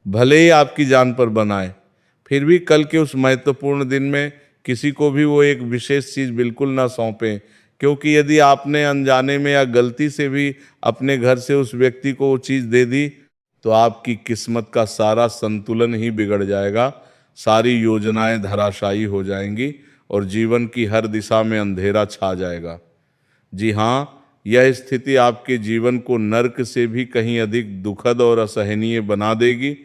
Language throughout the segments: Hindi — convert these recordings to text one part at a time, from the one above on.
भले ही आपकी जान पर बनाए, फिर भी कल के उस महत्वपूर्ण दिन में किसी को भी वो एक विशेष चीज बिल्कुल ना सौंपें। क्योंकि यदि आपने अनजाने में या गलती से भी अपने घर से उस व्यक्ति को वो चीज दे दी, तो आपकी किस्मत का सारा संतुलन ही बिगड़ जाएगा, सारी योजनाएं धराशायी हो जाएंगी और जीवन की हर दिशा में अंधेरा छा जाएगा। जी हाँ, यह स्थिति आपके जीवन को नर्क से भी कहीं अधिक दुखद और असहनीय बना देगी,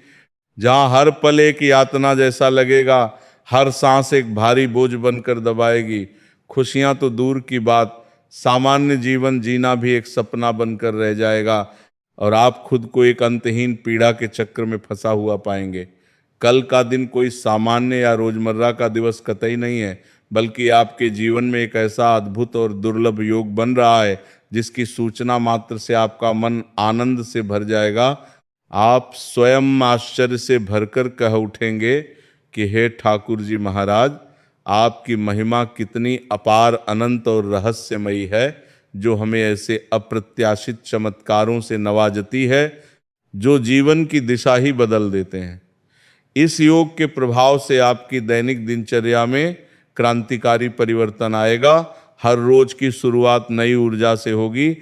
जहां हर पल एक यातना जैसा लगेगा, हर सांस एक भारी बोझ बनकर दबाएगी। खुशियां तो दूर की बात, सामान्य जीवन जीना भी एक सपना बनकर रह जाएगा और आप खुद को एक अंतहीन पीड़ा के चक्र में फंसा हुआ पाएंगे। कल का दिन कोई सामान्य या रोजमर्रा का दिवस कतई नहीं है, बल्कि आपके जीवन में एक ऐसा अद्भुत और दुर्लभ योग बन रहा है जिसकी सूचना मात्र से आपका मन आनंद से भर जाएगा। आप स्वयं आश्चर्य से भरकर कह उठेंगे कि हे ठाकुर जी महाराज, आपकी महिमा कितनी अपार, अनंत और रहस्यमयी है, जो हमें ऐसे अप्रत्याशित चमत्कारों से नवाजती है जो जीवन की दिशा ही बदल देते हैं। इस योग के प्रभाव से आपकी दैनिक दिनचर्या में क्रांतिकारी परिवर्तन आएगा। हर रोज की शुरुआत नई ऊर्जा से होगी।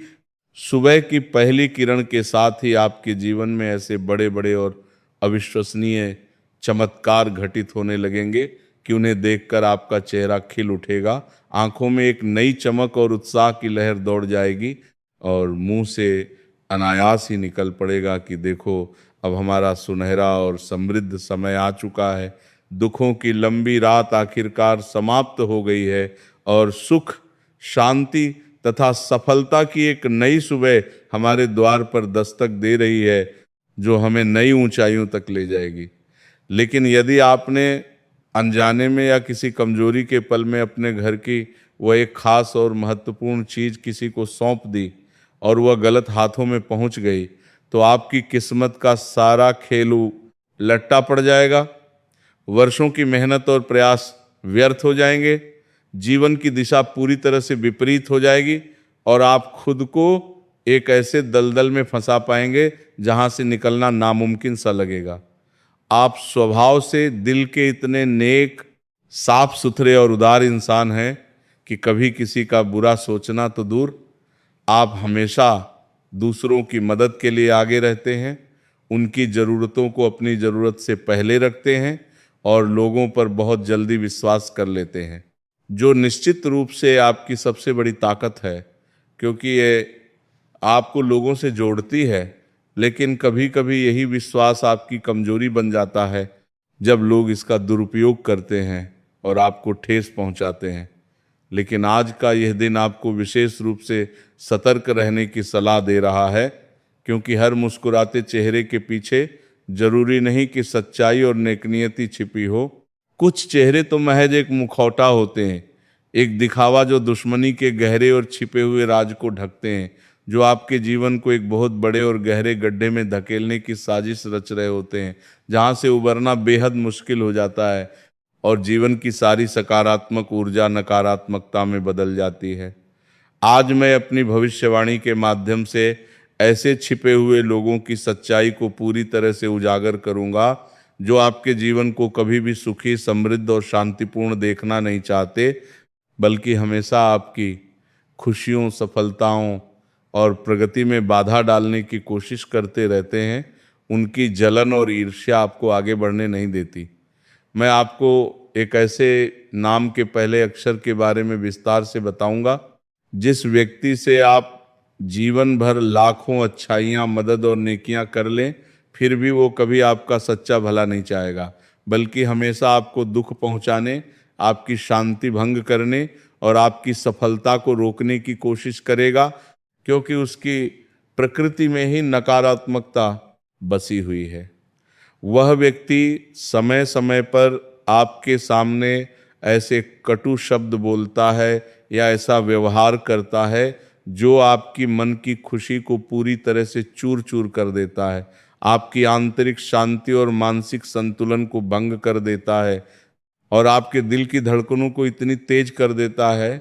सुबह की पहली किरण के साथ ही आपके जीवन में ऐसे बड़े बड़े और अविश्वसनीय चमत्कार घटित होने लगेंगे कि उन्हें देखकर आपका चेहरा खिल उठेगा, आंखों में एक नई चमक और उत्साह की लहर दौड़ जाएगी और मुंह से अनायास ही निकल पड़ेगा कि देखो, अब हमारा सुनहरा और समृद्ध समय आ चुका है। दुखों की लंबी रात आखिरकार समाप्त हो गई है और सुख, शांति तथा सफलता की एक नई सुबह हमारे द्वार पर दस्तक दे रही है, जो हमें नई ऊंचाइयों तक ले जाएगी। लेकिन यदि आपने अनजाने में या किसी कमजोरी के पल में अपने घर की वह एक खास और महत्वपूर्ण चीज किसी को सौंप दी और वह गलत हाथों में पहुंच गई, तो आपकी किस्मत का सारा खेल लट्टा पड़ जाएगा। वर्षों की मेहनत और प्रयास व्यर्थ हो जाएंगे, जीवन की दिशा पूरी तरह से विपरीत हो जाएगी और आप खुद को एक ऐसे दलदल में फंसा पाएंगे जहां से निकलना नामुमकिन सा लगेगा। आप स्वभाव से दिल के इतने नेक, साफ सुथरे और उदार इंसान हैं कि कभी किसी का बुरा सोचना तो दूर, आप हमेशा दूसरों की मदद के लिए आगे रहते हैं, उनकी ज़रूरतों को अपनी ज़रूरत से पहले रखते हैं और लोगों पर बहुत जल्दी विश्वास कर लेते हैं, जो निश्चित रूप से आपकी सबसे बड़ी ताकत है, क्योंकि ये आपको लोगों से जोड़ती है। लेकिन कभी कभी यही विश्वास आपकी कमजोरी बन जाता है जब लोग इसका दुरुपयोग करते हैं और आपको ठेस पहुंचाते हैं। लेकिन आज का यह दिन आपको विशेष रूप से सतर्क रहने की सलाह दे रहा है, क्योंकि हर मुस्कुराते चेहरे के पीछे जरूरी नहीं कि सच्चाई और नेकनियति छिपी हो। कुछ चेहरे तो महज एक मुखौटा होते हैं, एक दिखावा जो दुश्मनी के गहरे और छिपे हुए राज को ढकते हैं, जो आपके जीवन को एक बहुत बड़े और गहरे गड्ढे में धकेलने की साजिश रच रहे होते हैं, जहां से उबरना बेहद मुश्किल हो जाता है और जीवन की सारी सकारात्मक ऊर्जा नकारात्मकता में बदल जाती है। आज मैं अपनी भविष्यवाणी के माध्यम से ऐसे छिपे हुए लोगों की सच्चाई को पूरी तरह से उजागर करूंगा, जो आपके जीवन को कभी भी सुखी, समृद्ध और शांतिपूर्ण देखना नहीं चाहते, बल्कि हमेशा आपकी खुशियों, सफलताओं और प्रगति में बाधा डालने की कोशिश करते रहते हैं। उनकी जलन और ईर्ष्या आपको आगे बढ़ने नहीं देती। मैं आपको एक ऐसे नाम के पहले अक्षर के बारे में विस्तार से बताऊंगा, जिस व्यक्ति से आप जीवन भर लाखों अच्छाइयाँ, मदद और नेकियां कर लें, फिर भी वो कभी आपका सच्चा भला नहीं चाहेगा, बल्कि हमेशा आपको दुख पहुंचाने, आपकी शांति भंग करने और आपकी सफलता को रोकने की कोशिश करेगा, क्योंकि उसकी प्रकृति में ही नकारात्मकता बसी हुई है। वह व्यक्ति समय समय पर आपके सामने ऐसे कटु शब्द बोलता है या ऐसा व्यवहार करता है जो आपकी मन की खुशी को पूरी तरह से चूर चूर कर देता है, आपकी आंतरिक शांति और मानसिक संतुलन को भंग कर देता है और आपके दिल की धड़कनों को इतनी तेज कर देता है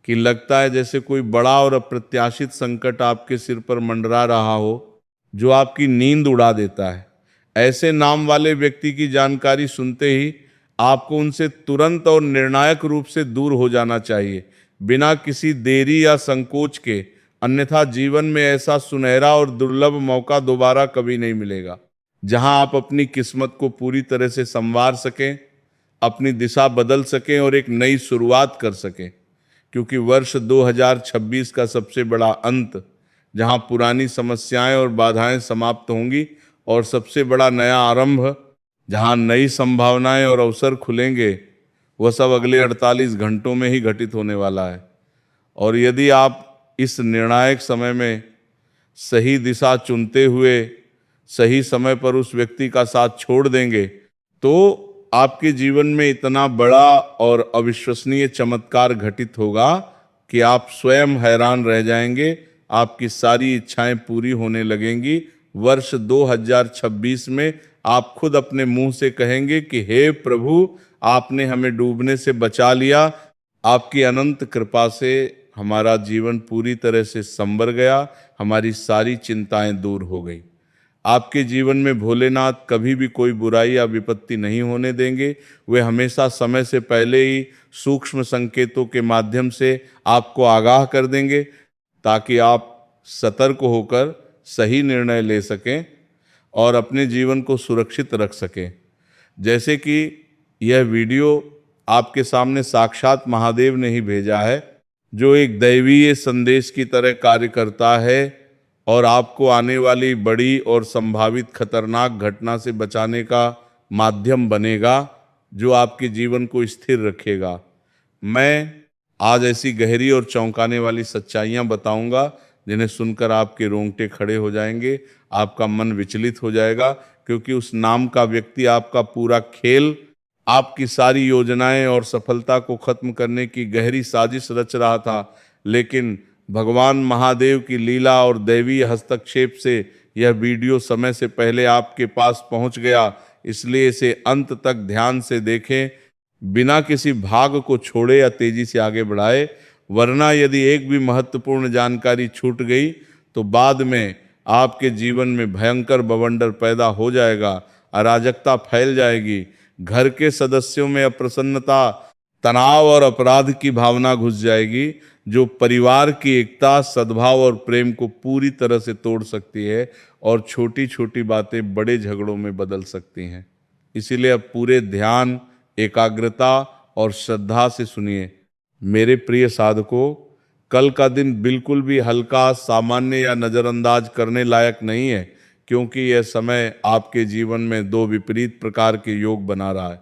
कि लगता है जैसे कोई बड़ा और अप्रत्याशित संकट आपके सिर पर मंडरा रहा हो, जो आपकी नींद उड़ा देता है। ऐसे नाम वाले व्यक्ति की जानकारी सुनते ही आपको उनसे तुरंत और निर्णायक रूप से दूर हो जाना चाहिए, बिना किसी देरी या संकोच के। अन्यथा जीवन में ऐसा सुनहरा और दुर्लभ मौका दोबारा कभी नहीं मिलेगा, जहां आप अपनी किस्मत को पूरी तरह से संवार सकें, अपनी दिशा बदल सकें और एक नई शुरुआत कर सकें। क्योंकि वर्ष 2026 का सबसे बड़ा अंत, जहां पुरानी समस्याएं और बाधाएं समाप्त होंगी और सबसे बड़ा नया आरंभ, जहां नई संभावनाएं और अवसर खुलेंगे, वह सब अगले 48 घंटों में ही घटित होने वाला है। और यदि आप इस निर्णायक समय में सही दिशा चुनते हुए सही समय पर उस व्यक्ति का साथ छोड़ देंगे, तो आपके जीवन में इतना बड़ा और अविश्वसनीय चमत्कार घटित होगा कि आप स्वयं हैरान रह जाएंगे। आपकी सारी इच्छाएं पूरी होने लगेंगी। वर्ष 2026 में आप खुद अपने मुंह से कहेंगे कि हे प्रभु, आपने हमें डूबने से बचा लिया। आपकी अनंत कृपा से हमारा जीवन पूरी तरह से संवर गया, हमारी सारी चिंताएं दूर हो गई। आपके जीवन में भोलेनाथ कभी भी कोई बुराई या विपत्ति नहीं होने देंगे। वे हमेशा समय से पहले ही सूक्ष्म संकेतों के माध्यम से आपको आगाह कर देंगे, ताकि आप सतर्क होकर सही निर्णय ले सकें और अपने जीवन को सुरक्षित रख सकें। जैसे कि यह वीडियो आपके सामने साक्षात महादेव ने ही भेजा है, जो एक दैवीय संदेश की तरह कार्य करता है और आपको आने वाली बड़ी और संभावित खतरनाक घटना से बचाने का माध्यम बनेगा, जो आपके जीवन को स्थिर रखेगा। मैं आज ऐसी गहरी और चौंकाने वाली सच्चाइयां बताऊंगा, जिन्हें सुनकर आपके रोंगटे खड़े हो जाएंगे, आपका मन विचलित हो जाएगा, क्योंकि उस नाम का व्यक्ति आपका पूरा खेल, आपकी सारी योजनाएं और सफलता को खत्म करने की गहरी साजिश रच रहा था। लेकिन भगवान महादेव की लीला और दैवीय हस्तक्षेप से यह वीडियो समय से पहले आपके पास पहुंच गया। इसलिए इसे अंत तक ध्यान से देखें, बिना किसी भाग को छोड़े या तेजी से आगे बढ़ाए, वरना यदि एक भी महत्वपूर्ण जानकारी छूट गई तो बाद में आपके जीवन में भयंकर बवंडर पैदा हो जाएगा, अराजकता फैल जाएगी, घर के सदस्यों में अप्रसन्नता, तनाव और अपराध की भावना घुस जाएगी, जो परिवार की एकता, सद्भाव और प्रेम को पूरी तरह से तोड़ सकती है और छोटी छोटी बातें बड़े झगड़ों में बदल सकती हैं। इसीलिए अब पूरे ध्यान, एकाग्रता और श्रद्धा से सुनिए। मेरे प्रिय साधकों, कल का दिन बिल्कुल भी हल्का, सामान्य या नज़रअंदाज करने लायक नहीं है, क्योंकि यह समय आपके जीवन में दो विपरीत प्रकार के योग बना रहा है।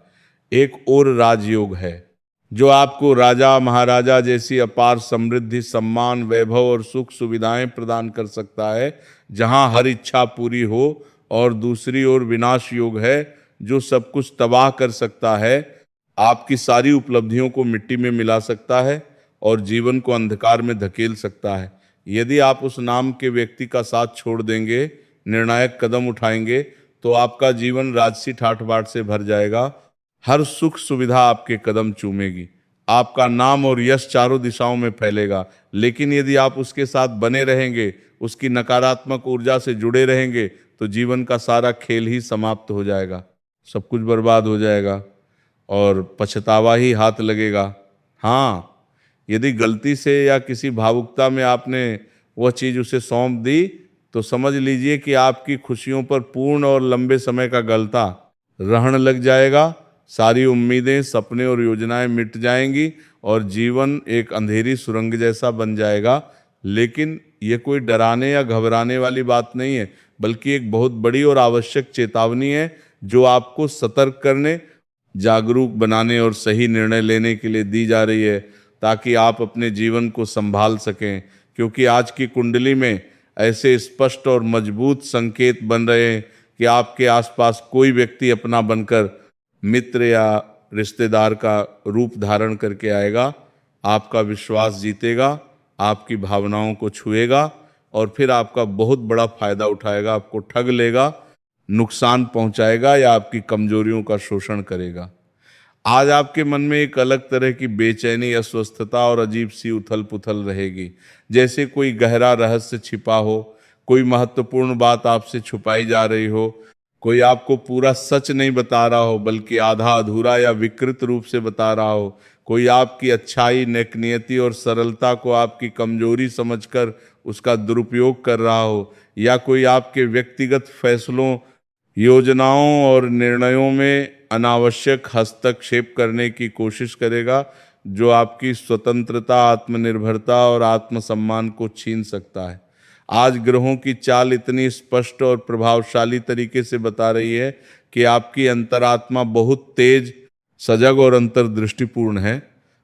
एक और राजयोग है, जो आपको राजा महाराजा जैसी अपार समृद्धि, सम्मान, वैभव और सुख सुविधाएं प्रदान कर सकता है, जहां हर इच्छा पूरी हो। और दूसरी ओर विनाश योग है, जो सब कुछ तबाह कर सकता है, आपकी सारी उपलब्धियों को मिट्टी में मिला सकता है और जीवन को अंधकार में धकेल सकता है। यदि आप उस नाम के व्यक्ति का साथ छोड़ देंगे, निर्णायक कदम उठाएंगे, तो आपका जीवन राजसी ठाठ बाट से भर जाएगा। हर सुख सुविधा आपके कदम चूमेगी, आपका नाम और यश चारों दिशाओं में फैलेगा। लेकिन यदि आप उसके साथ बने रहेंगे, उसकी नकारात्मक ऊर्जा से जुड़े रहेंगे, तो जीवन का सारा खेल ही समाप्त हो जाएगा, सब कुछ बर्बाद हो जाएगा और पछतावा ही हाथ लगेगा। हाँ, यदि गलती से या किसी भावुकता में आपने वह चीज़ उसे सौंप दी, तो समझ लीजिए कि आपकी खुशियों पर पूर्ण और लंबे समय का गलता रहने लग जाएगा। सारी उम्मीदें, सपने और योजनाएं मिट जाएंगी और जीवन एक अंधेरी सुरंग जैसा बन जाएगा। लेकिन यह कोई डराने या घबराने वाली बात नहीं है, बल्कि एक बहुत बड़ी और आवश्यक चेतावनी है, जो आपको सतर्क करने, जागरूक बनाने और सही निर्णय लेने के लिए दी जा रही है, ताकि आप अपने जीवन को संभाल सकें। क्योंकि आज की कुंडली में ऐसे स्पष्ट और मजबूत संकेत बन रहे हैं कि आपके आसपास कोई व्यक्ति अपना बनकर मित्र या रिश्तेदार का रूप धारण करके आएगा, आपका विश्वास जीतेगा, आपकी भावनाओं को छुएगा और फिर आपका बहुत बड़ा फायदा उठाएगा, आपको ठग लेगा, नुकसान पहुंचाएगा या आपकी कमजोरियों का शोषण करेगा। आज आपके मन में एक अलग तरह की बेचैनी, अस्वस्थता और अजीब सी उथल पुथल रहेगी, जैसे कोई गहरा रहस्य छिपा हो, कोई महत्वपूर्ण बात आपसे छुपाई जा रही हो, कोई आपको पूरा सच नहीं बता रहा हो बल्कि आधा अधूरा या विकृत रूप से बता रहा हो, कोई आपकी अच्छाई, नेकनियति और सरलता को आपकी कमजोरी समझकर उसका दुरुपयोग कर रहा हो, या कोई आपके व्यक्तिगत फैसलों, योजनाओं और निर्णयों में अनावश्यक हस्तक्षेप करने की कोशिश करेगा, जो आपकी स्वतंत्रता, आत्मनिर्भरता और आत्मसम्मान को छीन सकता है। आज ग्रहों की चाल इतनी स्पष्ट और प्रभावशाली तरीके से बता रही है कि आपकी अंतरात्मा बहुत तेज, सजग और अंतर्दृष्टिपूर्ण है।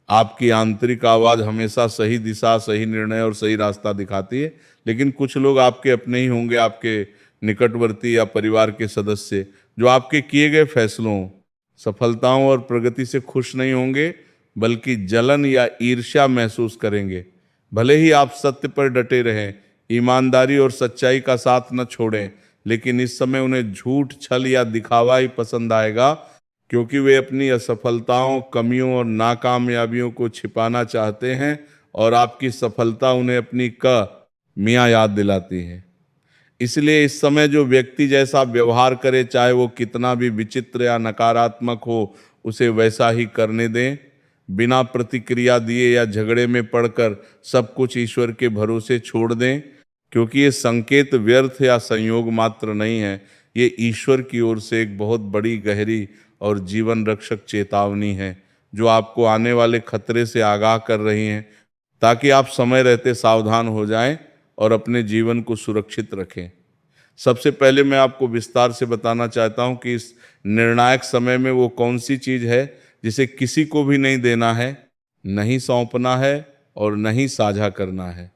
आपकी आंतरिक आवाज हमेशा सही दिशा, सही निर्णय और सही रास्ता दिखाती है। लेकिन कुछ लोग आपके अपने ही होंगे, आपके निकटवर्ती या परिवार के सदस्य, जो आपके किए गए फैसलों, सफलताओं और प्रगति से खुश नहीं होंगे, बल्कि जलन या ईर्ष्या महसूस करेंगे। भले ही आप सत्य पर डटे रहें, ईमानदारी और सच्चाई का साथ न छोड़ें, लेकिन इस समय उन्हें झूठ, छल या दिखावा ही पसंद आएगा, क्योंकि वे अपनी असफलताओं, कमियों और नाकामयाबियों को छिपाना चाहते हैं और आपकी सफलता उन्हें अपनी कमियां याद दिलाती है। इसलिए इस समय जो व्यक्ति जैसा व्यवहार करे, चाहे वो कितना भी विचित्र या नकारात्मक हो, उसे वैसा ही करने दें। बिना प्रतिक्रिया दिए या झगड़े में पड़कर सब कुछ ईश्वर के भरोसे छोड़ दें, क्योंकि ये संकेत व्यर्थ या संयोग मात्र नहीं है, ये ईश्वर की ओर से एक बहुत बड़ी, गहरी और जीवन रक्षक चेतावनी है, जो आपको आने वाले खतरे से आगाह कर रही हैं, ताकि आप समय रहते सावधान हो जाएं और अपने जीवन को सुरक्षित रखें। सबसे पहले मैं आपको विस्तार से बताना चाहता हूं कि इस निर्णायक समय में वो कौन सी चीज है जिसे किसी को भी नहीं देना है, नहीं सौंपना है और नहीं साझा करना है।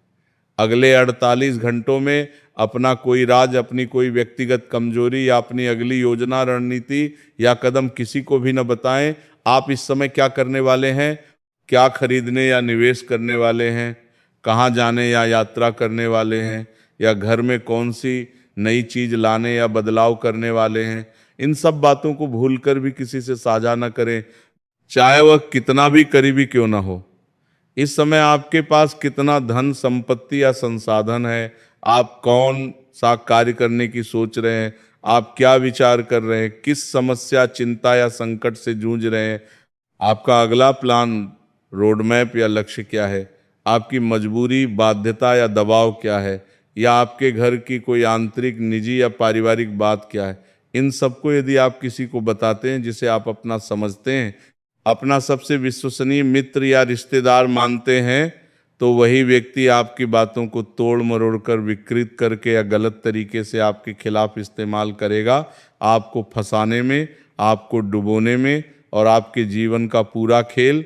अगले 48 घंटों में अपना कोई राज, अपनी कोई व्यक्तिगत कमजोरी या अपनी अगली योजना, रणनीति या कदम किसी को भी न बताएं। आप इस समय क्या करने वाले हैं, क्या खरीदने या निवेश करने वाले हैं, कहाँ जाने या यात्रा करने वाले हैं, या घर में कौन सी नई चीज लाने या बदलाव करने वाले हैं, इन सब बातों को भूलकर भी किसी से साझा न करें, चाहे वह कितना भी करीबी क्यों ना हो। इस समय आपके पास कितना धन, संपत्ति या संसाधन है, आप कौन सा कार्य करने की सोच रहे हैं, आप क्या विचार कर रहे हैं, किस समस्या, चिंता या संकट से जूझ रहे हैं, आपका अगला प्लान, रोड मैप या लक्ष्य क्या है, आपकी मजबूरी, बाध्यता या दबाव क्या है, या आपके घर की कोई आंतरिक, निजी या पारिवारिक बात क्या है। इन सबको यदि आप किसी को बताते हैं जिसे आप अपना समझते हैं, अपना सबसे विश्वसनीय मित्र या रिश्तेदार मानते हैं, तो वही व्यक्ति आपकी बातों को तोड़ मरोड़ कर, विकृत करके या गलत तरीके से आपके खिलाफ इस्तेमाल करेगा, आपको फंसाने में, आपको डुबोने में और आपके जीवन का पूरा खेल,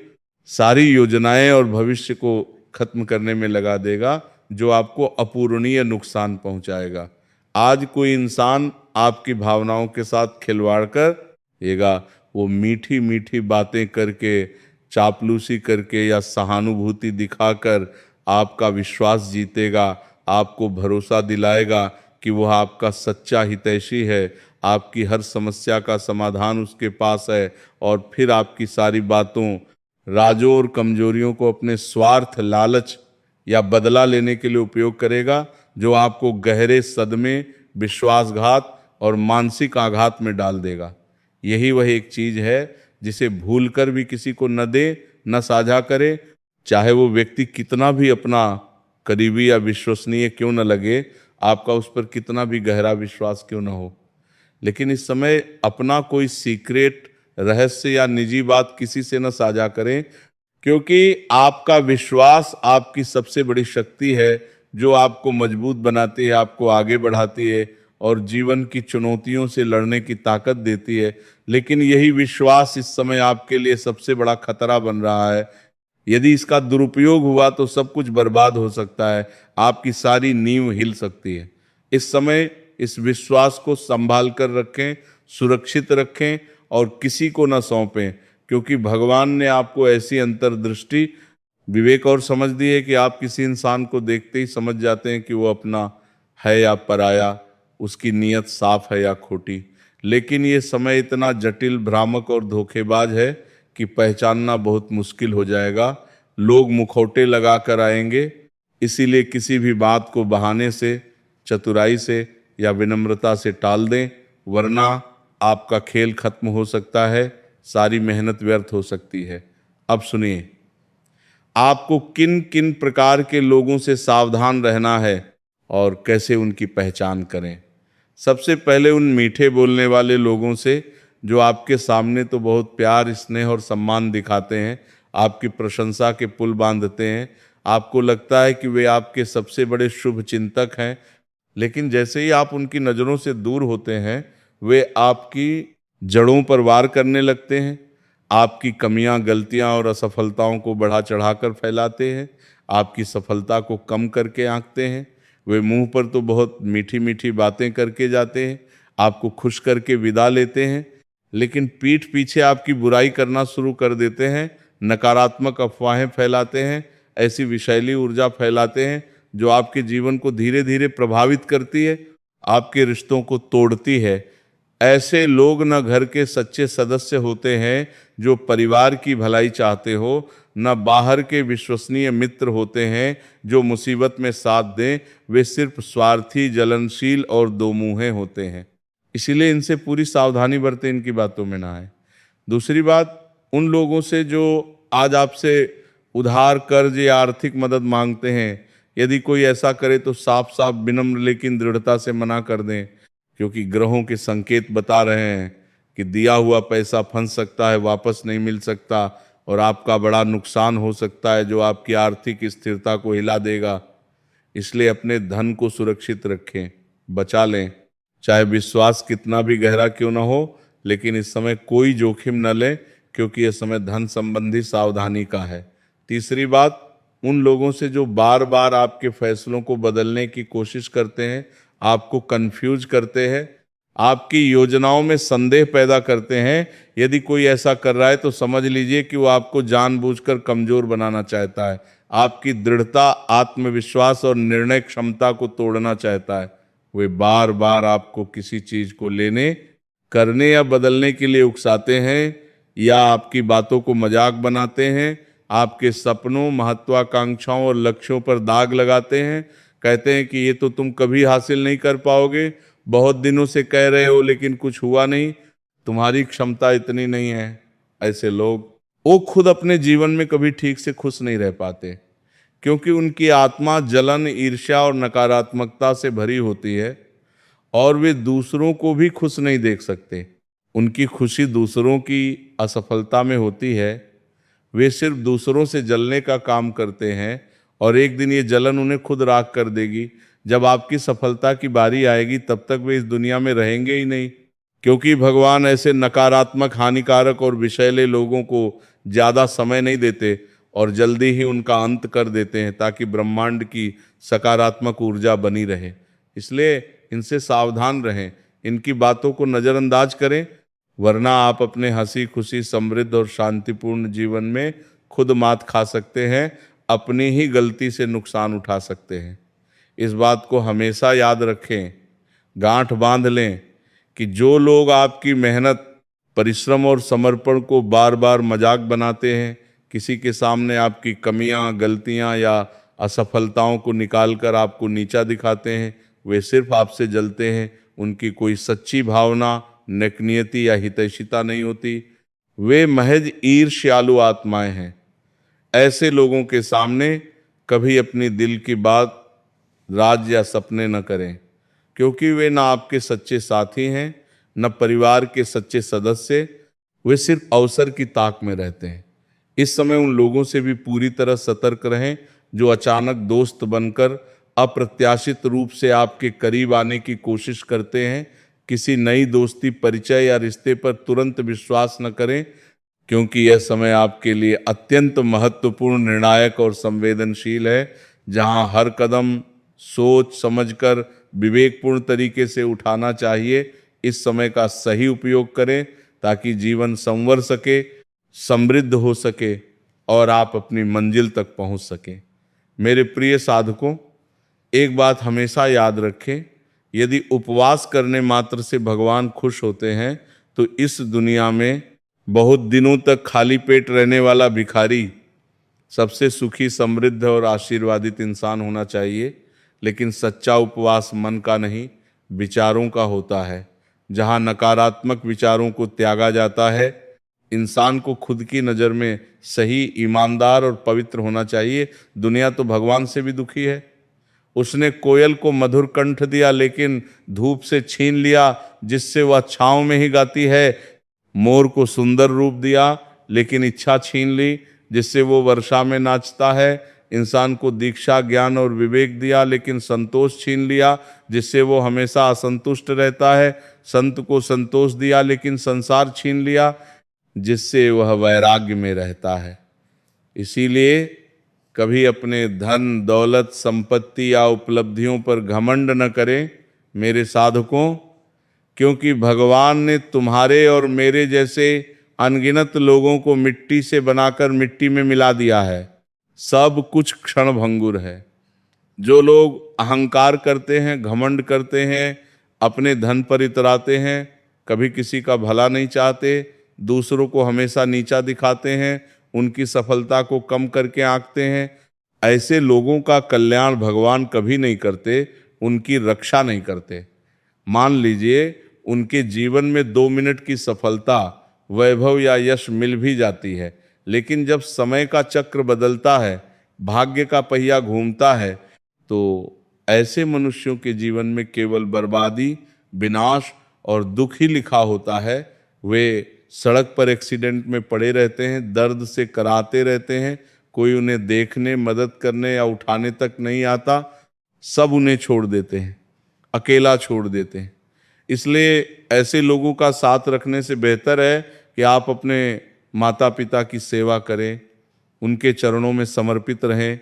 सारी योजनाएं और भविष्य को खत्म करने में लगा देगा, जो आपको अपूरणीय नुकसान पहुंचाएगा। आज कोई इंसान आपकी भावनाओं के साथ खिलवाड़ करेगा, वो मीठी मीठी बातें करके, चापलूसी करके या सहानुभूति दिखाकर आपका विश्वास जीतेगा, आपको भरोसा दिलाएगा कि वह आपका सच्चा हितैषी है, आपकी हर समस्या का समाधान उसके पास है, और फिर आपकी सारी बातों, राजों और कमजोरियों को अपने स्वार्थ, लालच या बदला लेने के लिए उपयोग करेगा, जो आपको गहरे सदमे, विश्वासघात और मानसिक आघात में डाल देगा। यही वह एक चीज है जिसे भूलकर भी किसी को न दे, न साझा करे, चाहे वो व्यक्ति कितना भी अपना करीबी या विश्वसनीय क्यों न लगे, आपका उस पर कितना भी गहरा विश्वास क्यों न हो। लेकिन इस समय अपना कोई सीक्रेट, रहस्य या निजी बात किसी से न साझा करें, क्योंकि आपका विश्वास आपकी सबसे बड़ी शक्ति है, जो आपको मजबूत बनाती है, आपको आगे बढ़ाती है और जीवन की चुनौतियों से लड़ने की ताकत देती है। लेकिन यही विश्वास इस समय आपके लिए सबसे बड़ा खतरा बन रहा है। यदि इसका दुरुपयोग हुआ तो सब कुछ बर्बाद हो सकता है, आपकी सारी नींव हिल सकती है। इस समय इस विश्वास को संभाल कर रखें, सुरक्षित रखें और किसी को न सौंपें, क्योंकि भगवान ने आपको ऐसी अंतर्दृष्टि, विवेक और समझ दी है कि आप किसी इंसान को देखते ही समझ जाते हैं कि वो अपना है या पराया, उसकी नीयत साफ है या खोटी। लेकिन ये समय इतना जटिल, भ्रामक और धोखेबाज है कि पहचानना बहुत मुश्किल हो जाएगा। लोग मुखौटे लगा कर आएंगे, इसीलिए किसी भी बात को बहाने से, चतुराई से या विनम्रता से टाल दें। वरना आपका खेल खत्म हो सकता है, सारी मेहनत व्यर्थ हो सकती है। अब सुनिए, आपको किन किन प्रकार के लोगों से सावधान रहना है और कैसे उनकी पहचान करें। सबसे पहले उन मीठे बोलने वाले लोगों से जो आपके सामने तो बहुत प्यार, स्नेह और सम्मान दिखाते हैं, आपकी प्रशंसा के पुल बांधते हैं, आपको लगता है कि वे आपके सबसे बड़े शुभ चिंतक हैं, लेकिन जैसे ही आप उनकी नज़रों से दूर होते हैं, वे आपकी जड़ों पर वार करने लगते हैं, आपकी कमियां, गलतियां और असफलताओं को बढ़ा चढ़ाकर फैलाते हैं, आपकी सफलता को कम करके आंकते हैं। वे मुंह पर तो बहुत मीठी मीठी बातें करके जाते हैं, आपको खुश करके विदा लेते हैं, लेकिन पीठ पीछे आपकी बुराई करना शुरू कर देते हैं, नकारात्मक अफवाहें फैलाते हैं, ऐसी विषैली ऊर्जा फैलाते हैं जो आपके जीवन को धीरे धीरे प्रभावित करती है, आपके रिश्तों को तोड़ती है। ऐसे लोग न घर के सच्चे सदस्य होते हैं जो परिवार की भलाई चाहते हो, न बाहर के विश्वसनीय मित्र होते हैं जो मुसीबत में साथ दें। वे सिर्फ स्वार्थी, जलनशील और दो मुंहे होते हैं। इसीलिए इनसे पूरी सावधानी बरतें, इनकी बातों में ना आए। दूसरी बात, उन लोगों से जो आज आपसे उधार, कर्ज या आर्थिक मदद मांगते हैं, यदि कोई ऐसा करे तो साफ साफ, विनम्र लेकिन दृढ़ता से मना कर दें, क्योंकि ग्रहों के संकेत बता रहे हैं कि दिया हुआ पैसा फंस सकता है, वापस नहीं मिल सकता और आपका बड़ा नुकसान हो सकता है जो आपकी आर्थिक स्थिरता को हिला देगा। इसलिए अपने धन को सुरक्षित रखें, बचा लें, चाहे विश्वास कितना भी गहरा क्यों ना हो, लेकिन इस समय कोई जोखिम न लें, क्योंकि यह समय धन संबंधी सावधानी का है। तीसरी बात, उन लोगों से जो बार बार आपके फैसलों को बदलने की कोशिश करते हैं, आपको कंफ्यूज करते हैं, आपकी योजनाओं में संदेह पैदा करते हैं, यदि कोई ऐसा कर रहा है तो समझ लीजिए कि वो आपको जानबूझकर कमजोर बनाना चाहता है, आपकी दृढ़ता, आत्मविश्वास और निर्णय क्षमता को तोड़ना चाहता है। वे बार बार आपको किसी चीज को लेने, करने या बदलने के लिए उकसाते हैं, या आपकी बातों को मजाक बनाते हैं, आपके सपनों, महत्वाकांक्षाओं और लक्ष्यों पर दाग लगाते हैं, कहते हैं कि ये तो तुम कभी हासिल नहीं कर पाओगे, बहुत दिनों से कह रहे हो लेकिन कुछ हुआ नहीं, तुम्हारी क्षमता इतनी नहीं है। ऐसे लोग, वो खुद अपने जीवन में कभी ठीक से खुश नहीं रह पाते, क्योंकि उनकी आत्मा जलन, ईर्ष्या और नकारात्मकता से भरी होती है और वे दूसरों को भी खुश नहीं देख सकते। उनकी खुशी दूसरों की असफलता में होती है। वे सिर्फ दूसरों से जलने का काम करते हैं और एक दिन ये जलन उन्हें खुद राख कर देगी। जब आपकी सफलता की बारी आएगी तब तक वे इस दुनिया में रहेंगे ही नहीं, क्योंकि भगवान ऐसे नकारात्मक, हानिकारक और विषैले लोगों को ज़्यादा समय नहीं देते और जल्दी ही उनका अंत कर देते हैं, ताकि ब्रह्मांड की सकारात्मक ऊर्जा बनी रहे। इसलिए इनसे सावधान रहें, इनकी बातों को नज़रअंदाज करें, वरना आप अपने हंसी खुशी, समृद्ध और शांतिपूर्ण जीवन में खुद मात खा सकते हैं, अपनी ही गलती से नुकसान उठा सकते हैं। इस बात को हमेशा याद रखें, गांठ बांध लें कि जो लोग आपकी मेहनत, परिश्रम और समर्पण को बार बार मजाक बनाते हैं, किसी के सामने आपकी कमियां, गलतियां या असफलताओं को निकालकर आपको नीचा दिखाते हैं, वे सिर्फ आपसे जलते हैं। उनकी कोई सच्ची भावना, नेकनियति या हितैषिता नहीं होती, वे महज ईर्ष्यालु आत्माएं हैं। ऐसे लोगों के सामने कभी अपनी दिल की बात, राज या सपने न करें, क्योंकि वे न आपके सच्चे साथी हैं, न परिवार के सच्चे सदस्य। वे सिर्फ अवसर की ताक में रहते हैं। इस समय उन लोगों से भी पूरी तरह सतर्क रहें जो अचानक दोस्त बनकर अप्रत्याशित रूप से आपके करीब आने की कोशिश करते हैं। किसी नई दोस्ती, परिचय या रिश्ते पर तुरंत विश्वास न करें, क्योंकि यह समय आपके लिए अत्यंत महत्वपूर्ण, निर्णायक और संवेदनशील है, जहां हर कदम सोच समझकर विवेकपूर्ण तरीके से उठाना चाहिए। इस समय का सही उपयोग करें ताकि जीवन संवर सके, समृद्ध हो सके और आप अपनी मंजिल तक पहुंच सकें। मेरे प्रिय साधकों, एक बात हमेशा याद रखें, यदि उपवास करने मात्र से भगवान खुश होते हैं तो इस दुनिया में बहुत दिनों तक खाली पेट रहने वाला भिखारी सबसे सुखी, समृद्ध और आशीर्वादित इंसान होना चाहिए। लेकिन सच्चा उपवास मन का नहीं, विचारों का होता है। जहाँ नकारात्मक विचारों को त्यागा जाता है। इंसान को खुद की नज़र में सही, ईमानदार और पवित्र होना चाहिए। दुनिया तो भगवान से भी दुखी है। उसने कोयल को मधुर कंठ दिया लेकिन धूप से छीन लिया जिससे वह छांव में ही गाती है। मोर को सुंदर रूप दिया लेकिन इच्छा छीन ली जिससे वो वर्षा में नाचता है। इंसान को दीक्षा, ज्ञान और विवेक दिया लेकिन संतोष छीन लिया जिससे वो हमेशा असंतुष्ट रहता है। संत को संतोष दिया लेकिन संसार छीन लिया जिससे वह वैराग्य में रहता है। इसीलिए कभी अपने धन, दौलत, संपत्ति या उपलब्धियों पर घमंड न करें मेरे साधकों, क्योंकि भगवान ने तुम्हारे और मेरे जैसे अनगिनत लोगों को मिट्टी से बनाकर मिट्टी में मिला दिया है। सब कुछ क्षणभंगुर है। जो लोग अहंकार करते हैं, घमंड करते हैं, अपने धन पर इतराते हैं, कभी किसी का भला नहीं चाहते, दूसरों को हमेशा नीचा दिखाते हैं, उनकी सफलता को कम करके आंकते हैं, ऐसे लोगों का कल्याण भगवान कभी नहीं करते, उनकी रक्षा नहीं करते। मान लीजिए उनके जीवन में 2 मिनट की सफलता, वैभव या यश मिल भी जाती है, लेकिन जब समय का चक्र बदलता है, भाग्य का पहिया घूमता है, तो ऐसे मनुष्यों के जीवन में केवल बर्बादी, विनाश और दुख ही लिखा होता है। वे सड़क पर एक्सीडेंट में पड़े रहते हैं, दर्द से कराहते रहते हैं, कोई उन्हें देखने, मदद करने या उठाने तक नहीं आता। सब उन्हें छोड़ देते हैं, अकेला छोड़ देते हैं। इसलिए ऐसे लोगों का साथ रखने से बेहतर है कि आप अपने माता पिता की सेवा करें, उनके चरणों में समर्पित रहें,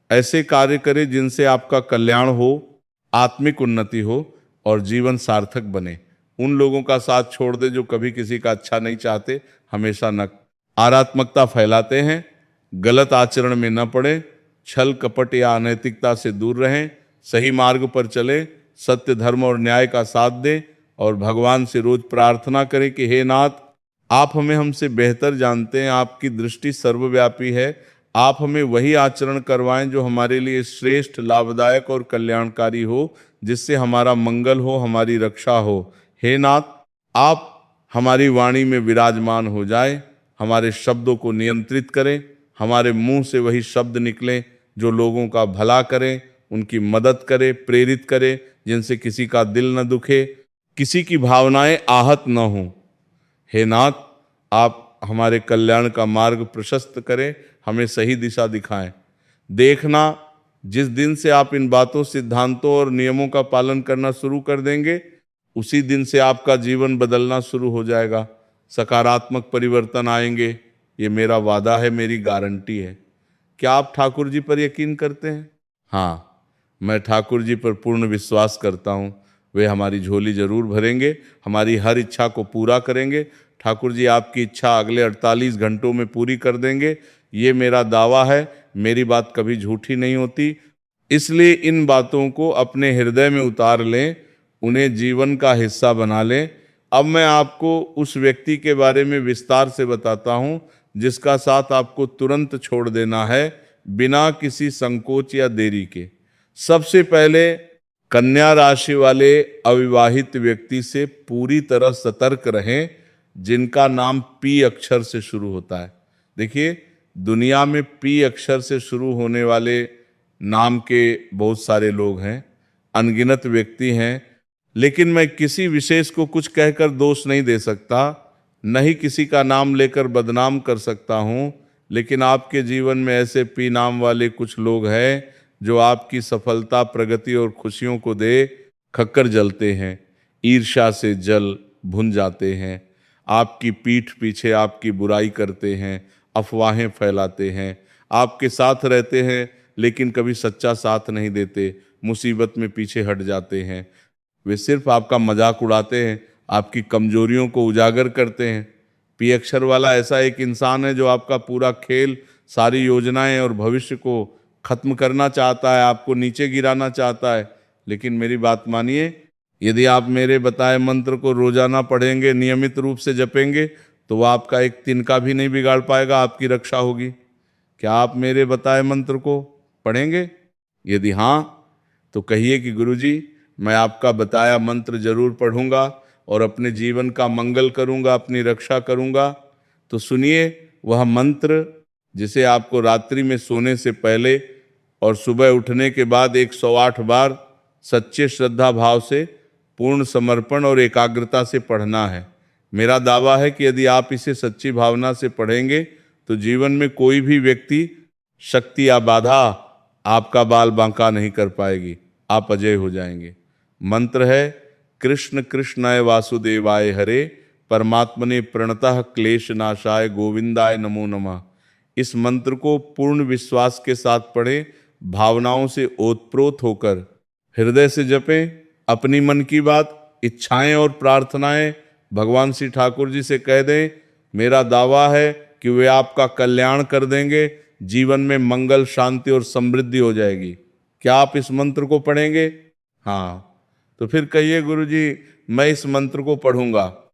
ऐसे कार्य करें जिनसे आपका कल्याण हो, आत्मिक उन्नति हो और जीवन सार्थक बने। उन लोगों का साथ छोड़ दे जो कभी किसी का अच्छा नहीं चाहते, हमेशा नकारात्मकता फैलाते हैं। गलत आचरण में न पड़े, छल कपट या अनैतिकता से दूर रहें, सही मार्ग पर चले, सत्य, धर्म और न्याय का साथ दें और भगवान से रोज प्रार्थना करें कि हे नाथ, आप हमें हमसे बेहतर जानते हैं, आपकी दृष्टि सर्वव्यापी है, आप हमें वही आचरण करवाएं जो हमारे लिए श्रेष्ठ, लाभदायक और कल्याणकारी हो, जिससे हमारा मंगल हो, हमारी रक्षा हो। हे नाथ, आप हमारी वाणी में विराजमान हो जाए, हमारे शब्दों को नियंत्रित करें, हमारे मुंह से वही शब्द निकलें जो लोगों का भला करें, उनकी मदद करे, प्रेरित करे, जिनसे किसी का दिल न दुखे, किसी की भावनाएं आहत न हों। हे नाथ, आप हमारे कल्याण का मार्ग प्रशस्त करें, हमें सही दिशा दिखाएं। देखना, जिस दिन से आप इन बातों, सिद्धांतों और नियमों का पालन करना शुरू कर देंगे, उसी दिन से आपका जीवन बदलना शुरू हो जाएगा, सकारात्मक परिवर्तन आएंगे। ये मेरा वादा है, मेरी गारंटी है। क्या आप ठाकुर जी पर यकीन करते हैं? हाँ, मैं ठाकुर जी पर पूर्ण विश्वास करता हूँ। वे हमारी झोली जरूर भरेंगे, हमारी हर इच्छा को पूरा करेंगे। ठाकुर जी आपकी इच्छा अगले 48 घंटों में पूरी कर देंगे, ये मेरा दावा है। मेरी बात कभी झूठी नहीं होती। इसलिए इन बातों को अपने हृदय में उतार लें, उन्हें जीवन का हिस्सा बना लें। अब मैं आपको उस व्यक्ति के बारे में विस्तार से बताता हूँ जिसका साथ आपको तुरंत छोड़ देना है, बिना किसी संकोच या देरी के। सबसे पहले कन्या राशि वाले अविवाहित व्यक्ति से पूरी तरह सतर्क रहें जिनका नाम पी अक्षर से शुरू होता है। देखिए, दुनिया में पी अक्षर से शुरू होने वाले नाम के बहुत सारे लोग हैं, अनगिनत व्यक्ति हैं, लेकिन मैं किसी विशेष को कुछ कहकर दोष नहीं दे सकता, न ही किसी का नाम लेकर बदनाम कर सकता हूँ। लेकिन आपके जीवन में ऐसे पी नाम वाले कुछ लोग हैं जो आपकी सफलता, प्रगति और खुशियों को दे खक्कर जलते हैं, ईर्ष्या से जल भुन जाते हैं, आपकी पीठ पीछे आपकी बुराई करते हैं, अफवाहें फैलाते हैं, आपके साथ रहते हैं लेकिन कभी सच्चा साथ नहीं देते, मुसीबत में पीछे हट जाते हैं। वे सिर्फ आपका मजाक उड़ाते हैं, आपकी कमजोरियों को उजागर करते हैं। पी अक्षर वाला ऐसा एक इंसान है जो आपका पूरा खेल, सारी योजनाएं और भविष्य को खत्म करना चाहता है, आपको नीचे गिराना चाहता है। लेकिन मेरी बात मानिए, यदि आप मेरे बताए मंत्र को रोजाना पढ़ेंगे, नियमित रूप से जपेंगे, तो वह आपका एक तिनका भी नहीं बिगाड़ पाएगा, आपकी रक्षा होगी। क्या आप मेरे बताए मंत्र को पढ़ेंगे? यदि हाँ, तो कहिए कि गुरुजी, मैं आपका बताया मंत्र जरूर पढ़ूंगा और अपने जीवन का मंगल करूंगा, अपनी रक्षा करूंगा। तो सुनिए वह मंत्र जिसे आपको रात्रि में सोने से पहले और सुबह उठने के बाद 108 बार सच्चे श्रद्धा भाव से, पूर्ण समर्पण और एकाग्रता से पढ़ना है। मेरा दावा है कि यदि आप इसे सच्ची भावना से पढ़ेंगे तो जीवन में कोई भी व्यक्ति, शक्ति या बाधा आपका बाल बांका नहीं कर पाएगी, आप अजय हो जाएंगे। मंत्र है कृष्ण कृष्णाय वासुदेवाय हरे परमात्मने प्रणतः क्लेश नाशाय गोविंदाय नमो नमः। इस मंत्र को पूर्ण विश्वास के साथ पढ़ें, भावनाओं से ओतप्रोत होकर हृदय से जपें। अपनी मन की बात, इच्छाएं और प्रार्थनाएं भगवान श्री ठाकुर जी से कह दें। मेरा दावा है कि वे आपका कल्याण कर देंगे, जीवन में मंगल, शांति और समृद्धि हो जाएगी। क्या आप इस मंत्र को पढ़ेंगे? हाँ, तो फिर कहिए गुरुजी मैं इस मंत्र को पढ़ूंगा।